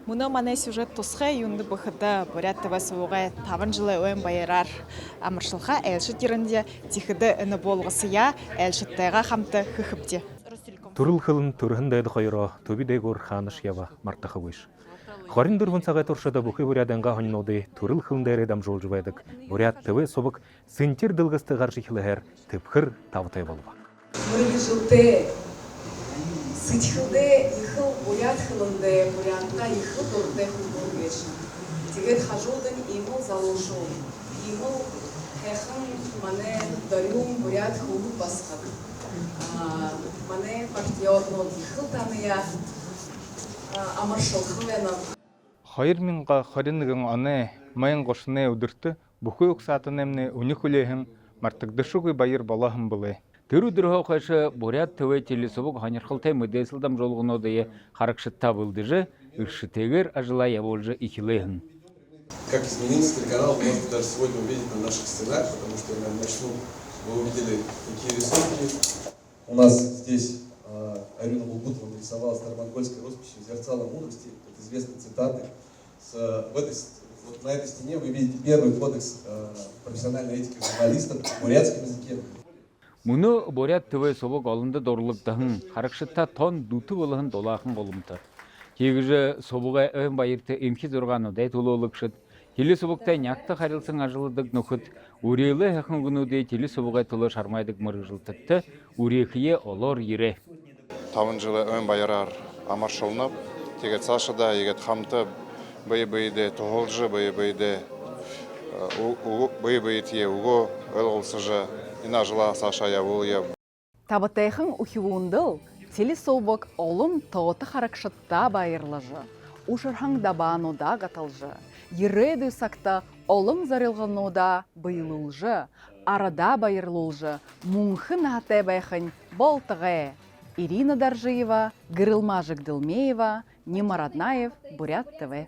Мөнөө манай сюжет тусгай юунды бөхөдө Бурят ТВ суугай 5 жылы өн баяраар амаршылха айлшыт ерөнде тихэдэ өне болгосыя айлшыттайга хамты хыхыпте. Төрөл хылын төрхөн дайд хоёроо төби дээгүр хаанаш ява мартахагүйш. 24 цагай туршада бүхий Буряданга хоннуды төрөл хылын дээрээ дамжуулж байдаг Бурят ТВ субак сентер дылгысты гаршы хилэхэр тэпхэр тавтай болва. Сытхылдэ ихыл Бурят хылынды Бурятка ихыл дурдэ хылбургеш. Тэгээд хажуудан имэл залуушуу. Имэл хэхэн мане дарюм Бурят хылб басхад. Мане партиорнууд ихыл тамия амаршылхвена. 2021 оны майын гошны өдөртө бүхий уксатын эмне өнөх үлэхэн мартагдышугы байыр балахан былы. Тэр өдрөө хойш Бурят ТВ телесобук ханярхалтай мэдээлсэлдам жолгонодые харакшытта былдыжы иршитегер ажила яволжы ихилэхэн. Как изменился телеканал, вы можете даже сегодня увидеть на наших стенах, потому что я начну, вы увидели такие рисунки. У нас здесь Арина Булгутова нарисовала старомонгольской росписью «Зерцало мудрости», это известные цитаты. Вот на этой стене вы видите первый кодекс профессиональной этики журналистов в бурятском языке. Муну Бурят ТВ собук олынды дорлыктахын, харакшытта тон дуты болыхын долахын болымты. Тегіжі собуға өн байырты емхи зорғаны дай тололықшыт. Теле собуктай някты харилсын ажылыдық нөхіт, урейлі әхін күнуде теле собуға толы шармайдық мұрғылтытты, урехие олор ере. 5 жылы өн байырар амаршылынып, тегет сашыда, егет хамты, бай-байде тоғылжы, бай-байде бай-байтие уго, өлғылсыжы, ина жыла сашая уя. Табатайхын ухиуындыл, телесобок олым тоғыты харакшытта байырлыжы, ушырхаң дабануда гаталжы, ереду сакта олым зарылғануда байылылжы, арада байырлылжы, мунхын атай байхын болтығы. Ирина Даржиева, Гырылма Жагдылмеева, Нема Раднаев, Бурят ТВ.